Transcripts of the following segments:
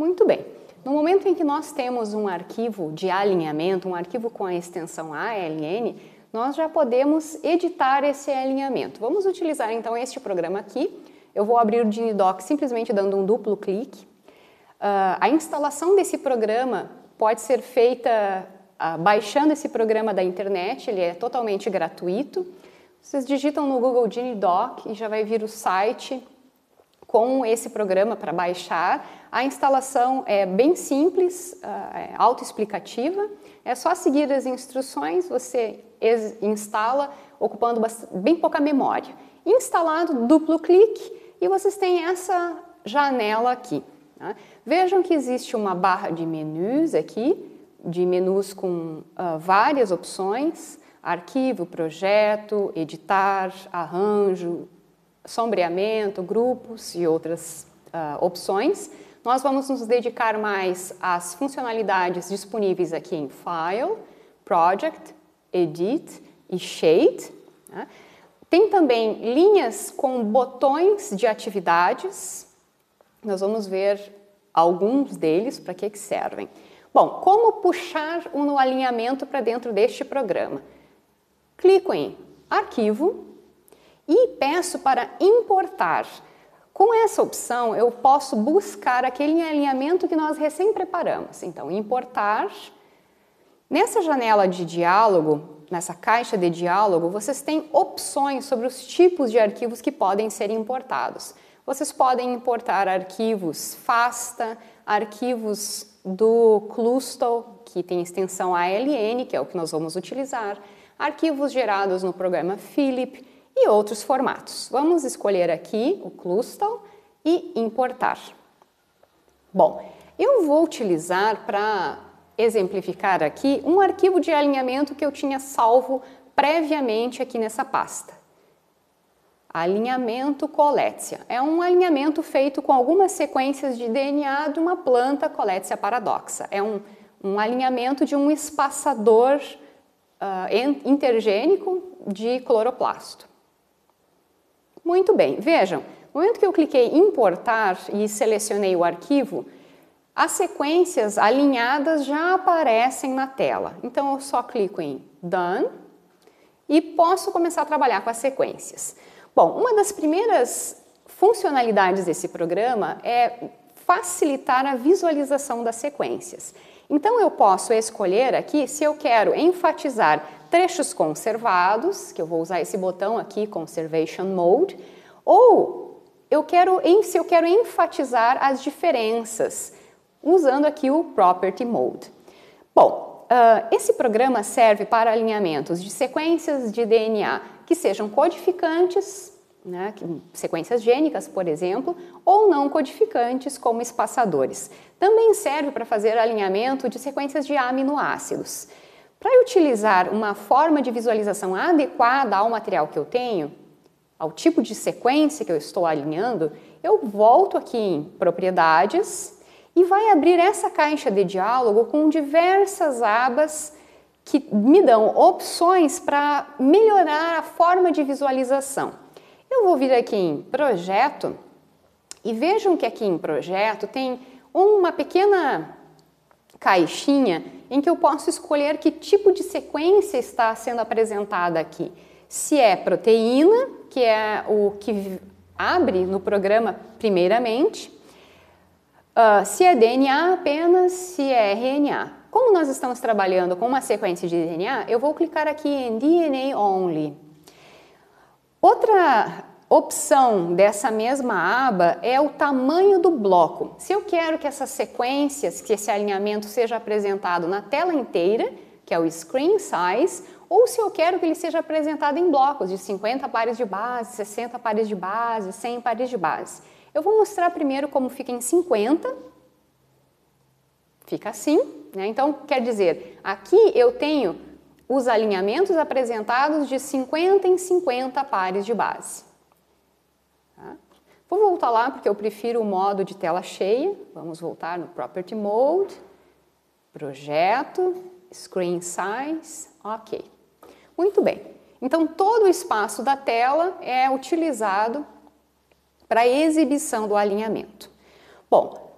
Muito bem. No momento em que nós temos um arquivo de alinhamento, um arquivo com a extensão ALN, nós já podemos editar esse alinhamento. Vamos utilizar então este programa aqui. Eu vou abrir o Dinidoc simplesmente dando um duplo clique. A instalação desse programa pode ser feita baixando esse programa da internet, ele é totalmente gratuito. Vocês digitam no Google Dinidoc e já vai vir o site com esse programa para baixar. A instalação é bem simples, é autoexplicativa, é só seguir as instruções, você instala ocupando bem pouca memória. Instalado, duplo clique e vocês têm essa janela aqui. Tá? Vejam que existe uma barra de menus aqui, de menus com várias opções, arquivo, projeto, editar, arranjo, sombreamento, grupos e outras opções. Nós vamos nos dedicar mais às funcionalidades disponíveis aqui em File, Project, Edit e Shade. Né? Tem também linhas com botões de atividades. Nós vamos ver alguns deles, para que servem. Bom, como puxar um alinhamento para dentro deste programa? Clico em Arquivo e peço para importar. Com essa opção, eu posso buscar aquele alinhamento que nós recém preparamos. Então, importar. Nessa janela de diálogo, nessa caixa de diálogo, vocês têm opções sobre os tipos de arquivos que podem ser importados. Vocês podem importar arquivos FASTA, arquivos do Clustal, que tem extensão ALN, que é o que nós vamos utilizar, arquivos gerados no programa Philip e outros formatos. Vamos escolher aqui o Clustal e importar. Bom, eu vou utilizar para exemplificar aqui um arquivo de alinhamento que eu tinha salvo previamente aqui nessa pasta. Alinhamento Coletia. É um alinhamento feito com algumas sequências de DNA de uma planta Coletia paradoxa. É um alinhamento de um espaçador intergênico de cloroplasto. Muito bem, vejam, no momento que eu cliquei em importar e selecionei o arquivo, as sequências alinhadas já aparecem na tela. Então eu só clico em Done e posso começar a trabalhar com as sequências. Bom, uma das primeiras funcionalidades desse programa é facilitar a visualização das sequências. Então eu posso escolher aqui se eu quero enfatizar trechos conservados, que eu vou usar esse botão aqui, Conservation Mode, ou se eu quero enfatizar as diferenças, usando aqui o Property Mode. Bom, esse programa serve para alinhamentos de sequências de DNA que sejam codificantes, né, sequências gênicas, por exemplo, ou não codificantes, como espaçadores. Também serve para fazer alinhamento de sequências de aminoácidos. Para utilizar uma forma de visualização adequada ao material que eu tenho, ao tipo de sequência que eu estou alinhando, eu volto aqui em Propriedades e vai abrir essa caixa de diálogo com diversas abas que me dão opções para melhorar a forma de visualização. Eu vou vir aqui em Projeto e vejam que aqui em Projeto tem uma pequena caixinha em que eu posso escolher que tipo de sequência está sendo apresentada aqui. Se é proteína, que é o que abre no programa primeiramente, se é DNA apenas, se é RNA. Como nós estamos trabalhando com uma sequência de DNA, eu vou clicar aqui em DNA Only. Outra opção dessa mesma aba é o tamanho do bloco. Se eu quero que essas sequências, que esse alinhamento seja apresentado na tela inteira, que é o Screen Size, ou se eu quero que ele seja apresentado em blocos de 50 pares de base, 60 pares de base, 100 pares de base. Eu vou mostrar primeiro como fica em 50. Fica assim, né? Então, quer dizer, aqui eu tenho os alinhamentos apresentados de 50 em 50 pares de base. Tá? Vou voltar lá porque eu prefiro o modo de tela cheia. Vamos voltar no Property Mode, Projeto, Screen Size, ok. Muito bem. Então, todo o espaço da tela é utilizado para a exibição do alinhamento. Bom,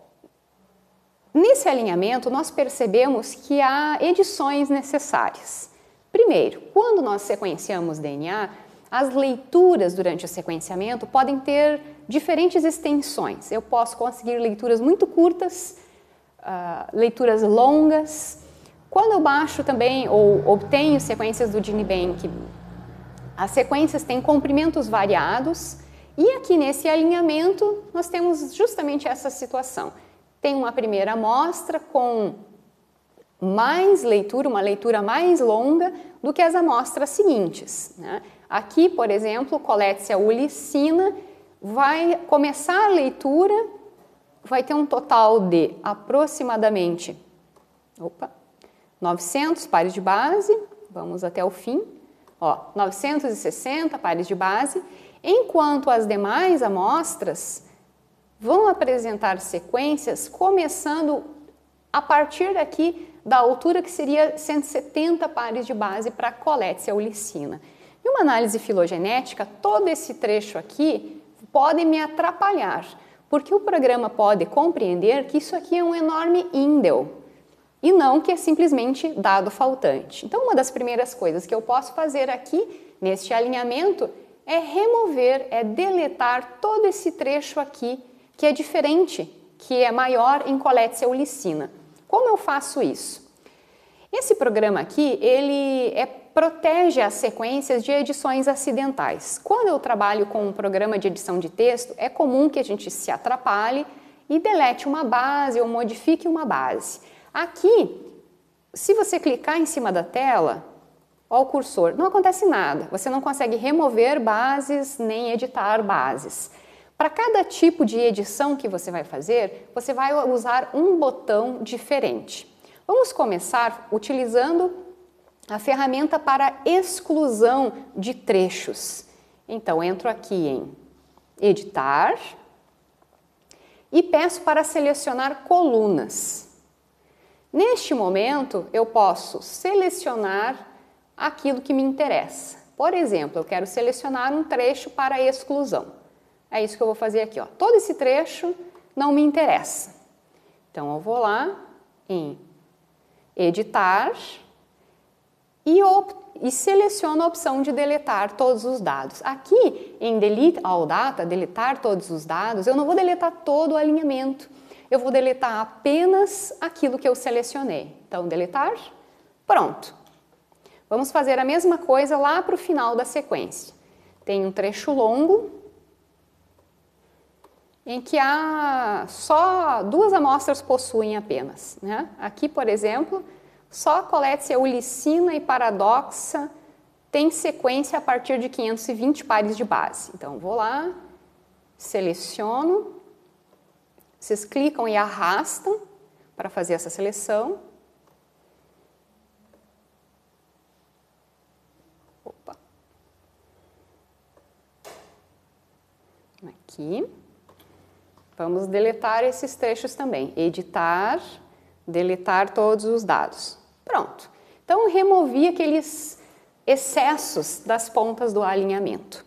Nesse alinhamento, nós percebemos que há edições necessárias. Primeiro, quando nós sequenciamos DNA, as leituras durante o sequenciamento podem ter diferentes extensões. Eu posso conseguir leituras muito curtas, leituras longas. Quando eu baixo também ou obtenho sequências do GenBank, as sequências têm comprimentos variados e aqui nesse alinhamento nós temos justamente essa situação. Tem uma primeira amostra com mais leitura, uma leitura mais longa do que as amostras seguintes, né? Aqui, por exemplo, Coletia ulicina vai começar a leitura, vai ter um total de aproximadamente 900 pares de base, vamos até o fim, 960 pares de base, enquanto as demais amostras vão apresentar sequências começando a partir daqui da altura que seria 170 pares de base para a Coletia ulicina. Em uma análise filogenética, todo esse trecho aqui pode me atrapalhar, porque o programa pode compreender que isso aqui é um enorme indel e não que é simplesmente dado faltante. Então, uma das primeiras coisas que eu posso fazer aqui neste alinhamento é remover, é deletar todo esse trecho aqui que é diferente, que é maior em Coletia ulicina. Como eu faço isso? Esse programa aqui, ele protege as sequências de edições acidentais. Quando eu trabalho com um programa de edição de texto, é comum que a gente se atrapalhe e delete uma base ou modifique uma base. Aqui, se você clicar em cima da tela, o cursor, não acontece nada. Você não consegue remover bases nem editar bases. Para cada tipo de edição que você vai fazer, você vai usar um botão diferente. Vamos começar utilizando a ferramenta para exclusão de trechos. Então, entro aqui em Editar e peço para selecionar colunas. Neste momento, eu posso selecionar aquilo que me interessa. Por exemplo, eu quero selecionar um trecho para exclusão. É isso que eu vou fazer aqui, Todo esse trecho não me interessa. Então, eu vou lá em Editar e seleciono a opção de deletar todos os dados. Aqui, em Delete All Data, deletar todos os dados, eu não vou deletar todo o alinhamento. Eu vou deletar apenas aquilo que eu selecionei. Então, deletar, pronto. Vamos fazer a mesma coisa lá para o final da sequência. Tem um trecho longo, em que há só 2 amostras possuem apenas, né? Aqui, por exemplo, só Coletia ulicina e Paradoxa tem sequência a partir de 520 pares de base. Então, vou lá, seleciono, vocês clicam e arrastam para fazer essa seleção. Aqui. Vamos deletar esses trechos também. Editar, deletar todos os dados. Pronto. Então, removi aqueles excessos das pontas do alinhamento.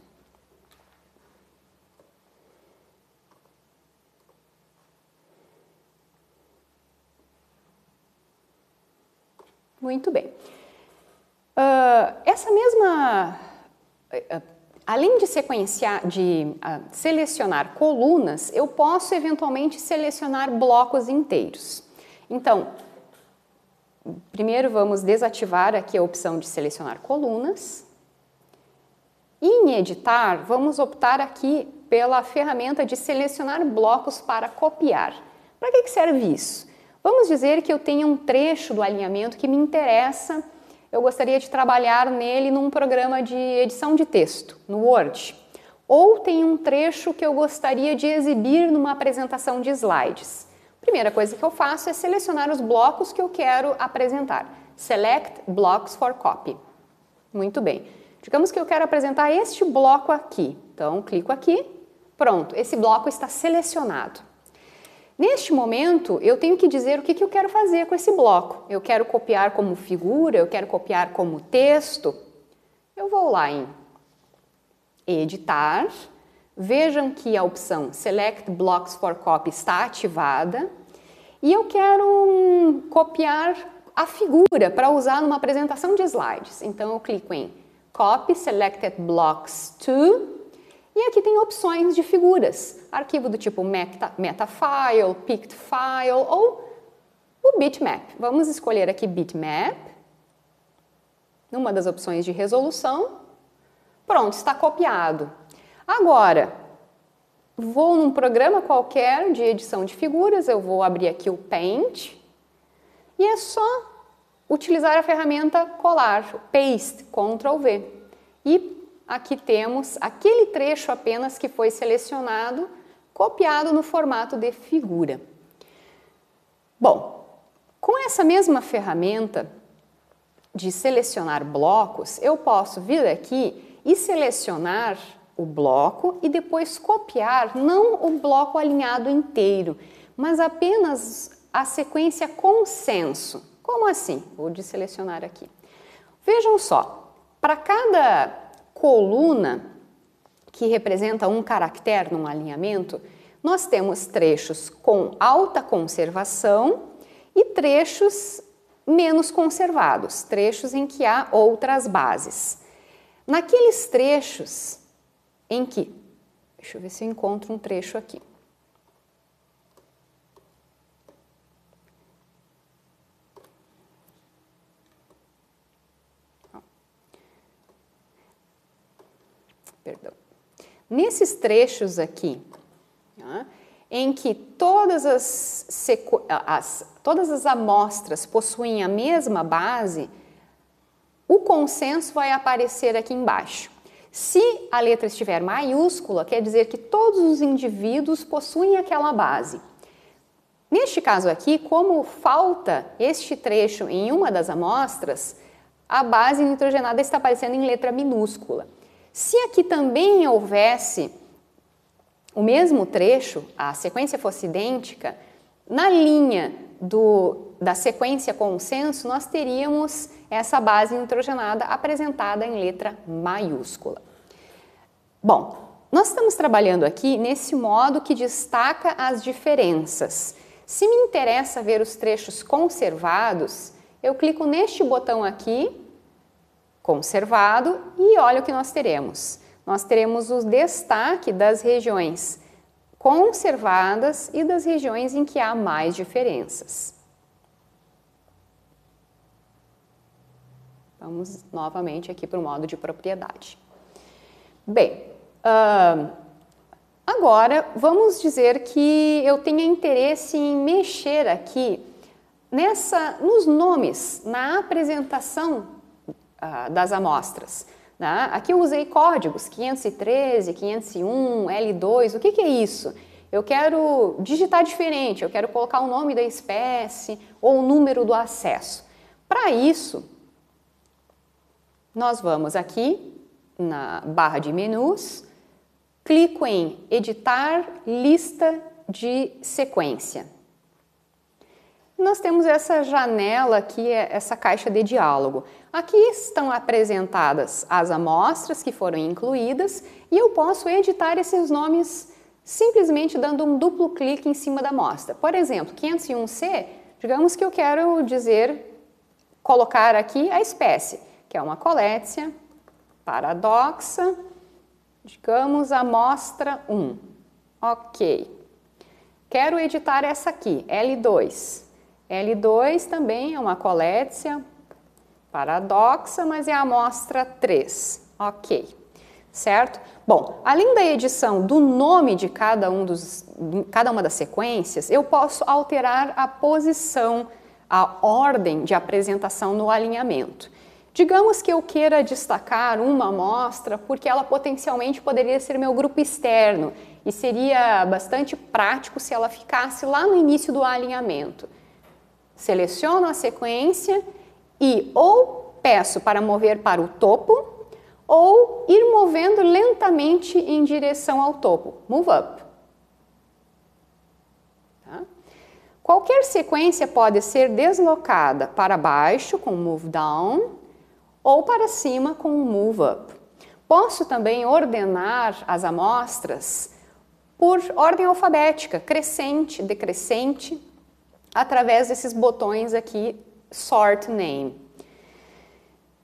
Muito bem. Essa mesma... Além de selecionar colunas, eu posso eventualmente selecionar blocos inteiros. Então, primeiro vamos desativar aqui a opção de selecionar colunas. E em editar, vamos optar aqui pela ferramenta de selecionar blocos para copiar. Para que serve isso? Vamos dizer que eu tenho um trecho do alinhamento que me interessa. Eu gostaria de trabalhar nele num programa de edição de texto, no Word. Ou tem um trecho que eu gostaria de exibir numa apresentação de slides. A primeira coisa que eu faço é selecionar os blocos que eu quero apresentar. Select Blocks for Copy. Muito bem. Digamos que eu quero apresentar este bloco aqui. Então, clico aqui. Pronto, esse bloco está selecionado. Neste momento, eu tenho que dizer o que eu quero fazer com esse bloco. Eu quero copiar como figura, eu quero copiar como texto. Eu vou lá em Editar. Vejam que a opção Select Blocks for Copy está ativada. e eu quero copiar a figura para usar numa apresentação de slides. Então eu clico em Copy Selected Blocks to, e aqui tem opções de figuras, arquivo do tipo Metafile, Pictfile ou o Bitmap. Vamos escolher aqui Bitmap, numa das opções de resolução. Pronto, está copiado. Agora, vou num programa qualquer de edição de figuras, eu vou abrir aqui o Paint, e é só utilizar a ferramenta colar, Paste, Ctrl V. E aqui temos aquele trecho apenas que foi selecionado, copiado no formato de figura. Bom, com essa mesma ferramenta de selecionar blocos, eu posso vir aqui e selecionar o bloco e depois copiar não o bloco alinhado inteiro, mas apenas a sequência consenso. Como assim? Vou deselecionar aqui. Vejam só, para cada coluna que representa um caractere num alinhamento, nós temos trechos com alta conservação e trechos menos conservados, trechos em que há outras bases. Naqueles trechos em que, deixa eu ver se eu encontro um trecho aqui. Perdão. Nesses trechos aqui, em que todas as amostras possuem a mesma base, o consenso vai aparecer aqui embaixo. Se a letra estiver maiúscula, quer dizer que todos os indivíduos possuem aquela base. Neste caso aqui, como falta este trecho em uma das amostras, a base nitrogenada está aparecendo em letra minúscula. Se aqui também houvesse o mesmo trecho, a sequência fosse idêntica, na linha da sequência consenso, nós teríamos essa base nitrogenada apresentada em letra maiúscula. Bom, nós estamos trabalhando aqui nesse modo que destaca as diferenças. Se me interessa ver os trechos conservados, eu clico neste botão aqui, conservado, e olha o que nós teremos. Nós teremos o destaque das regiões conservadas e das regiões em que há mais diferenças. Vamos novamente aqui para o modo de propriedade. Bem, agora vamos dizer que eu tenha interesse em mexer aqui nos nomes, na apresentação das amostras. Aqui eu usei códigos 513, 501, L2, o que é isso? Eu quero digitar diferente, eu quero colocar o nome da espécie ou o número do acesso. Para isso, nós vamos aqui na barra de menus, clico em editar lista de sequência. Nós temos essa janela aqui, essa caixa de diálogo. Aqui estão apresentadas as amostras que foram incluídas e eu posso editar esses nomes simplesmente dando um duplo clique em cima da amostra. Por exemplo, 501C, digamos que eu quero colocar aqui a espécie, que é uma colétia paradoxa, digamos amostra 1. Ok. Quero editar essa aqui, L2. L2 também é uma colétia paradoxa, mas é a amostra 3. Ok, certo? Bom, além da edição do nome de cada uma das sequências, eu posso alterar a posição, a ordem de apresentação no alinhamento. Digamos que eu queira destacar uma amostra porque ela potencialmente poderia ser meu grupo externo e seria bastante prático se ela ficasse lá no início do alinhamento. Seleciono a sequência e ou peço para mover para o topo ou ir movendo lentamente em direção ao topo, move up. Tá? Qualquer sequência pode ser deslocada para baixo com move down ou para cima com move up. Posso também ordenar as amostras por ordem alfabética, crescente, decrescente. através desses botões aqui, Sort Name.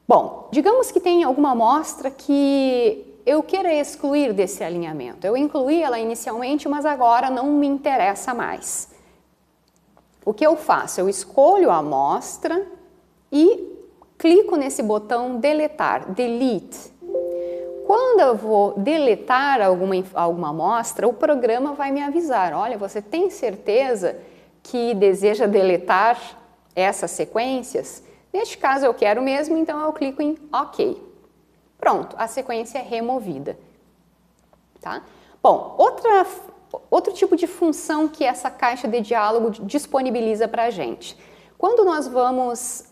Bom, digamos que tem alguma amostra que eu queira excluir desse alinhamento. Eu incluí ela inicialmente, mas agora não me interessa mais. O que eu faço? Eu escolho a amostra e clico nesse botão deletar, delete. Quando eu vou deletar alguma amostra, o programa vai me avisar, olha, você tem certeza que deseja deletar essas sequências? Neste caso eu quero mesmo, então eu clico em OK. Pronto, a sequência é removida. Tá? Bom, outro tipo de função que essa caixa de diálogo disponibiliza para a gente. Quando nós vamos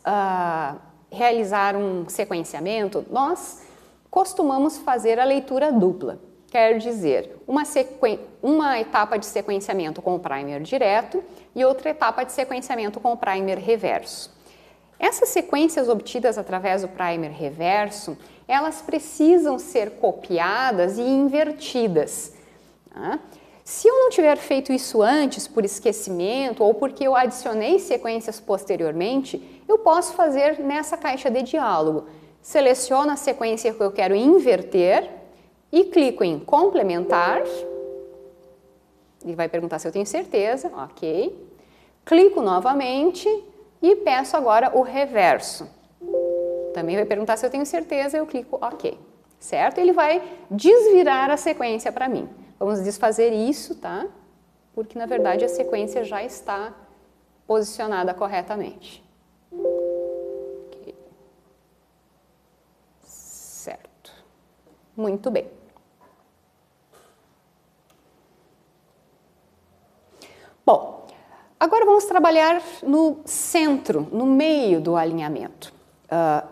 realizar um sequenciamento, nós costumamos fazer a leitura dupla. Quer dizer, uma etapa de sequenciamento com o primer direto e outra etapa de sequenciamento com o primer reverso. Essas sequências obtidas através do primer reverso, elas precisam ser copiadas e invertidas. Tá? Se eu não tiver feito isso antes, por esquecimento ou porque eu adicionei sequências posteriormente, eu posso fazer nessa caixa de diálogo. Seleciono a sequência que eu quero inverter e clico em complementar. Ele vai perguntar se eu tenho certeza, ok. Clico novamente e peço agora o reverso. Também vai perguntar se eu tenho certeza, eu clico OK, certo? Ele vai desvirar a sequência para mim. Vamos desfazer isso, tá? Porque na verdade a sequência já está posicionada corretamente. Okay. Certo. Muito bem. Bom, agora vamos trabalhar no centro, no meio do alinhamento.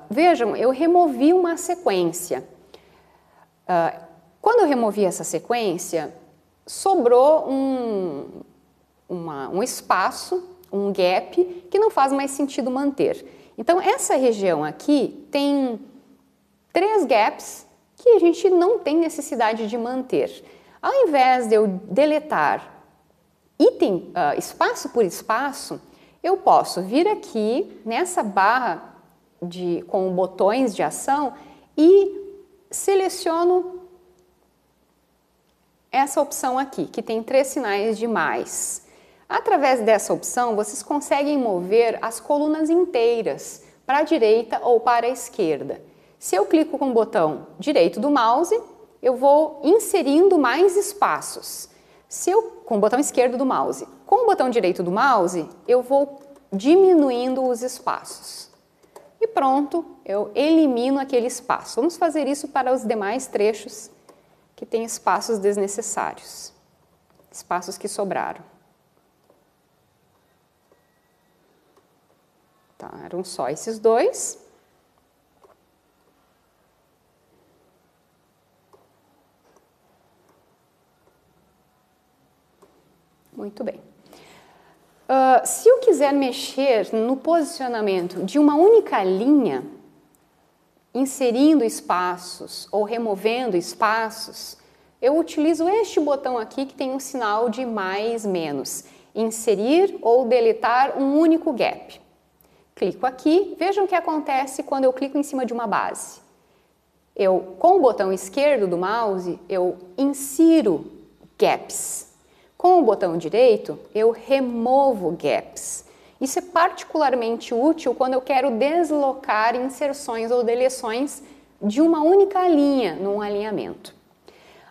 Vejam, eu removi uma sequência. Quando eu removi essa sequência, sobrou um espaço, um gap, que não faz mais sentido manter. Então, essa região aqui tem 3 gaps que a gente não tem necessidade de manter. Ao invés de eu deletar item, espaço por espaço, eu posso vir aqui nessa barra com botões de ação e seleciono essa opção aqui, que tem 3 sinais de mais. Através dessa opção, vocês conseguem mover as colunas inteiras para a direita ou para a esquerda. Se eu clico com o botão direito do mouse, eu vou inserindo mais espaços. Com o botão esquerdo do mouse. Com o botão direito do mouse, eu vou diminuindo os espaços. E pronto, eu elimino aquele espaço. Vamos fazer isso para os demais trechos que têm espaços desnecessários. Espaços que sobraram. Tá, eram só esses 2. Muito bem. Se eu quiser mexer no posicionamento de uma única linha, inserindo espaços ou removendo espaços, eu utilizo este botão aqui que tem um sinal de mais, menos. Inserir ou deletar um único gap. Clico aqui, vejam o que acontece quando eu clico em cima de uma base. Com o botão esquerdo do mouse, eu insiro gaps. Com o botão direito, eu removo gaps. Isso é particularmente útil quando eu quero deslocar inserções ou deleções de uma única linha num alinhamento.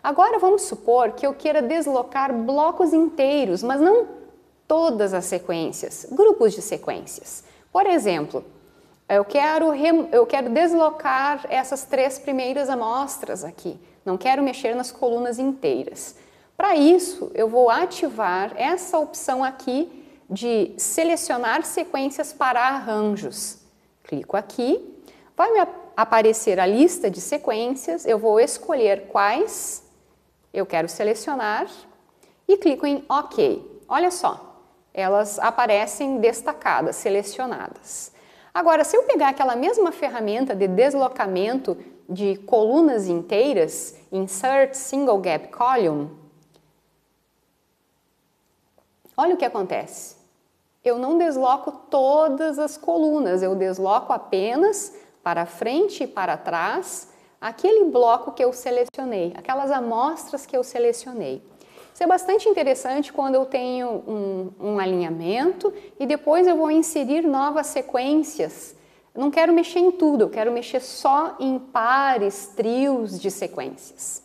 Agora vamos supor que eu queira deslocar blocos inteiros, mas não todas as sequências, grupos de sequências. Por exemplo, eu quero deslocar essas 3 primeiras amostras aqui, não quero mexer nas colunas inteiras. Para isso, eu vou ativar essa opção aqui de selecionar sequências para arranjos. Clico aqui, vai me aparecer a lista de sequências, eu vou escolher quais eu quero selecionar e clico em OK. Olha só, elas aparecem destacadas, selecionadas. Agora, se eu pegar aquela mesma ferramenta de deslocamento de colunas inteiras, Insert Single Gap Column, olha o que acontece. eu não desloco todas as colunas, eu desloco apenas para frente e para trás aquele bloco que eu selecionei, aquelas amostras que eu selecionei. Isso é bastante interessante quando eu tenho um alinhamento e depois eu vou inserir novas sequências. Eu não quero mexer em tudo, eu quero mexer só em pares, trios de sequências.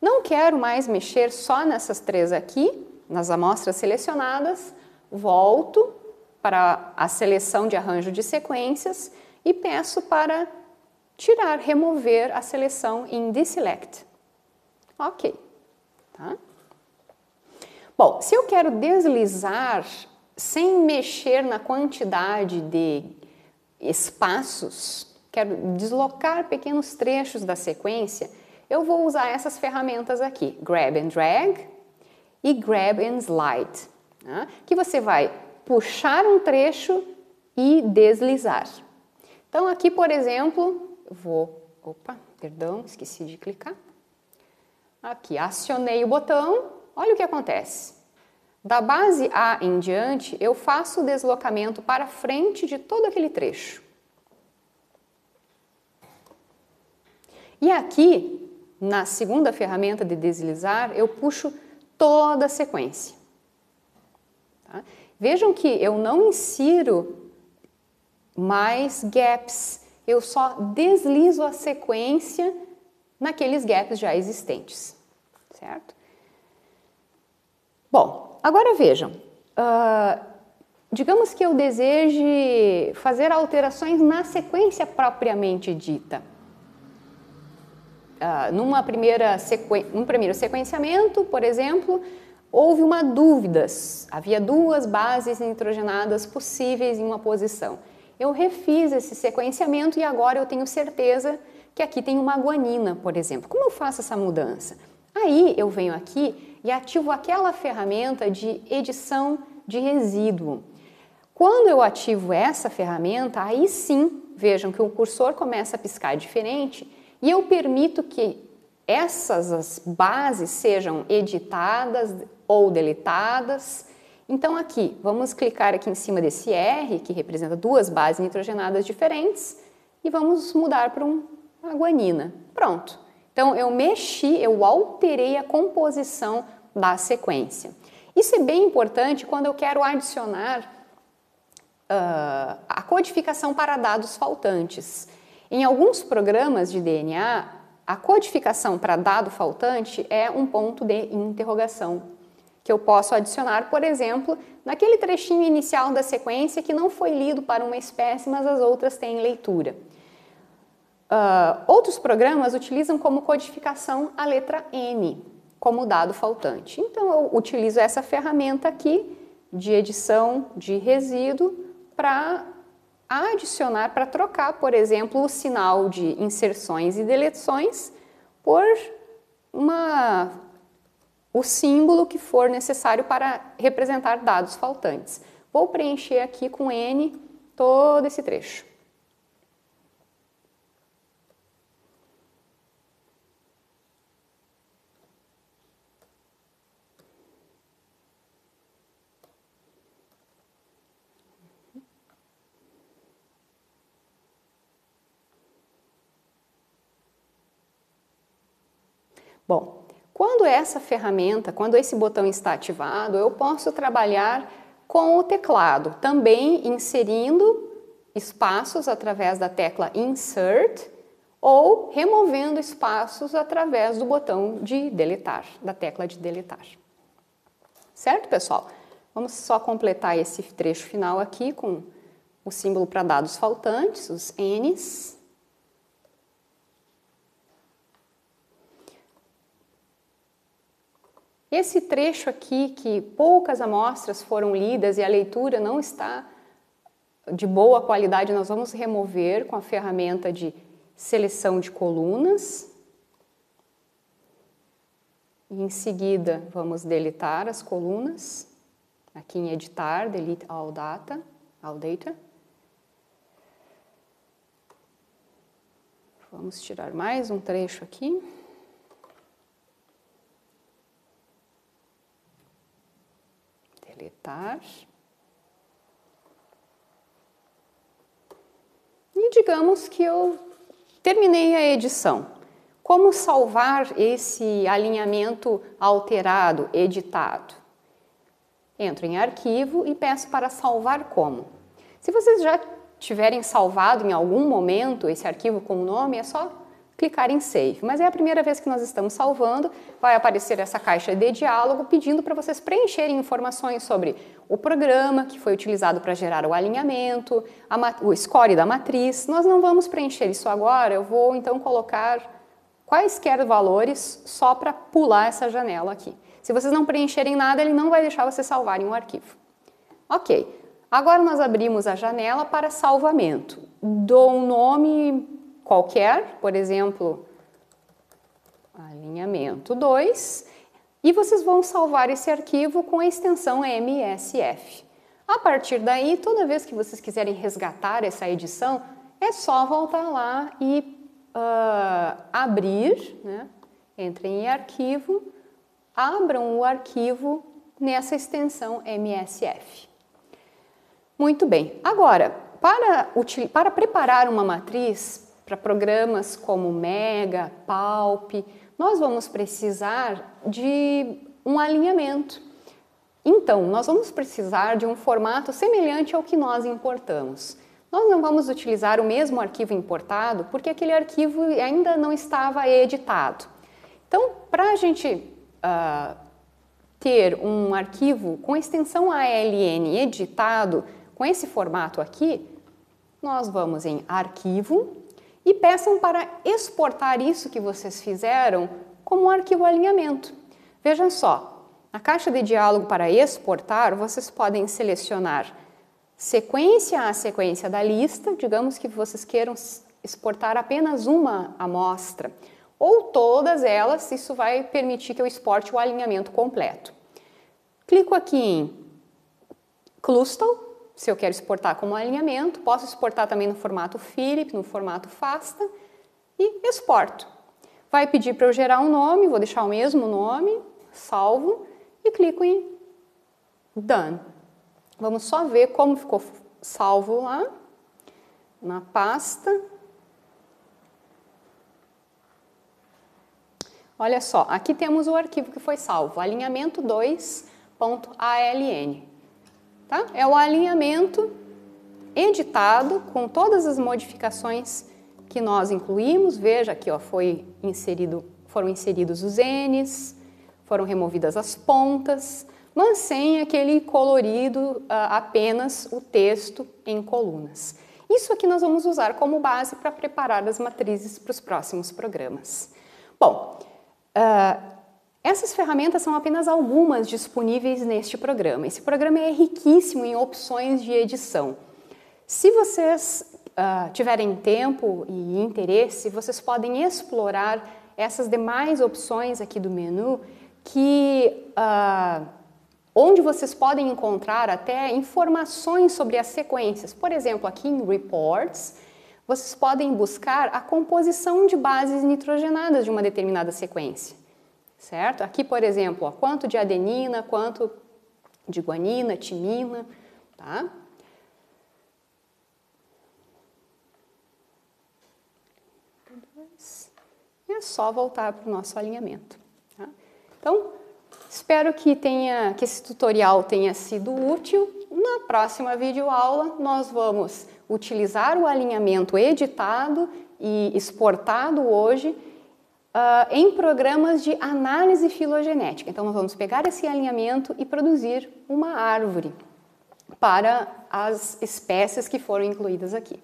Não quero mais mexer só nessas três aqui, nas amostras selecionadas, volto para a seleção de arranjo de sequências e peço para tirar, remover a seleção em Deselect. Ok, tá? Bom, se eu quero deslizar sem mexer na quantidade de espaços, quero deslocar pequenos trechos da sequência, eu vou usar essas ferramentas aqui, Grab and Drag e Grab and Slide, tá? Que você vai puxar um trecho e deslizar. Então aqui, por exemplo, esqueci de clicar. Aqui, acionei o botão. Olha o que acontece. Da base A em diante, eu faço o deslocamento para frente de todo aquele trecho. E aqui, na segunda ferramenta de deslizar, eu puxo toda a sequência. Tá? Vejam que eu não insiro mais gaps, eu só deslizo a sequência naqueles gaps já existentes, certo? Bom, agora vejam, digamos que eu deseje fazer alterações na sequência propriamente dita. Num primeiro sequenciamento, por exemplo, houve uma dúvida, havia duas bases nitrogenadas possíveis em uma posição. Eu refiz esse sequenciamento e agora eu tenho certeza que aqui tem uma guanina, por exemplo. Como eu faço essa mudança? Aí eu venho aqui e ativo aquela ferramenta de edição de resíduo. Quando eu ativo essa ferramenta, aí sim, vejam que o cursor começa a piscar diferente e eu permito que as bases sejam editadas ou deletadas. Então aqui, vamos clicar aqui em cima desse R, que representa duas bases nitrogenadas diferentes, e vamos mudar para uma guanina. Pronto. Então, eu alterei a composição da sequência. Isso é bem importante quando eu quero adicionar a codificação para dados faltantes. Em alguns programas de DNA, a codificação para dado faltante é um ponto de interrogação, que eu posso adicionar, por exemplo, naquele trechinho inicial da sequência que não foi lido para uma espécie, mas as outras têm leitura. Outros programas utilizam como codificação a letra N, como dado faltante. Então, eu utilizo essa ferramenta aqui de edição de resíduo para adicionar, para trocar, por exemplo, o sinal de inserções e deleções por o símbolo que for necessário para representar dados faltantes. Vou preencher aqui com N todo esse trecho. Bom, quando esse botão está ativado, eu posso trabalhar com o teclado, também inserindo espaços através da tecla Insert ou removendo espaços através do botão de deletar, da tecla de deletar. Certo, pessoal? Vamos só completar esse trecho final aqui com o símbolo para dados faltantes, os N's. Esse trecho aqui, que poucas amostras foram lidas e a leitura não está de boa qualidade, nós vamos remover com a ferramenta de seleção de colunas. E em seguida, vamos deletar as colunas. Aqui em editar, delete all data. Vamos tirar mais um trecho aqui. Deletar. digamos que eu terminei a edição. Como salvar esse alinhamento alterado, editado? Entro em arquivo e peço para salvar como. Se vocês já tiverem salvado em algum momento esse arquivo com o nome, é só clicar em Save. Mas é a primeira vez que nós estamos salvando, vai aparecer essa caixa de diálogo pedindo para vocês preencherem informações sobre o programa que foi utilizado para gerar o alinhamento, o score da matriz. Nós não vamos preencher isso agora, eu vou então colocar quaisquer valores só para pular essa janela aqui. Se vocês não preencherem nada, ele não vai deixar vocês salvarem o arquivo. Ok, agora nós abrimos a janela para salvamento. Dou um nome qualquer, por exemplo, alinhamento 2, e vocês vão salvar esse arquivo com a extensão MSF. A partir daí, toda vez que vocês quiserem resgatar essa edição, é só voltar lá e abrir, né? Entrem em arquivo, abram o arquivo nessa extensão MSF. Muito bem, agora, para preparar uma matriz para programas como Mega, Palp, nós vamos precisar de um alinhamento. Então, nós vamos precisar de um formato semelhante ao que nós importamos. Nós não vamos utilizar o mesmo arquivo importado porque aquele arquivo ainda não estava editado. Então, para a gente ter um arquivo com extensão ALN editado com esse formato aqui, nós vamos em Arquivo e peçam para exportar isso que vocês fizeram como um arquivo alinhamento. Vejam só, na caixa de diálogo para exportar, vocês podem selecionar sequência a sequência da lista, digamos que vocês queiram exportar apenas uma amostra, ou todas elas, isso vai permitir que eu exporte o alinhamento completo. Clico aqui em Cluster, se eu quero exportar como alinhamento, posso exportar também no formato FILIP, no formato FASTA, e exporto. Vai pedir para eu gerar um nome, vou deixar o mesmo nome, salvo, e clico em Done. Vamos só ver como ficou salvo lá, na pasta. Olha só, aqui temos o arquivo que foi salvo, alinhamento 2.aln. Tá? É o alinhamento editado com todas as modificações que nós incluímos. Veja aqui, ó, foram inseridos os N's, foram removidas as pontas, mas sem aquele colorido, apenas o texto em colunas. Isso aqui nós vamos usar como base para preparar as matrizes para os próximos programas. Bom, essas ferramentas são apenas algumas disponíveis neste programa. Esse programa é riquíssimo em opções de edição. Se vocês tiverem tempo e interesse, vocês podem explorar essas demais opções aqui do menu, onde vocês podem encontrar até informações sobre as sequências. Por exemplo, aqui em Reports, vocês podem buscar a composição de bases nitrogenadas de uma determinada sequência. Certo? Aqui, por exemplo, ó, quanto de adenina, quanto de guanina, timina, tá? E é só voltar para o nosso alinhamento. Tá? Então, espero que esse tutorial tenha sido útil. Na próxima videoaula, nós vamos utilizar o alinhamento editado e exportado hoje em programas de análise filogenética. Então, nós vamos pegar esse alinhamento e produzir uma árvore para as espécies que foram incluídas aqui.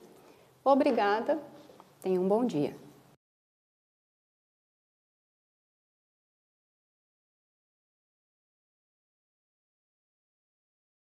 Obrigada, tenham um bom dia.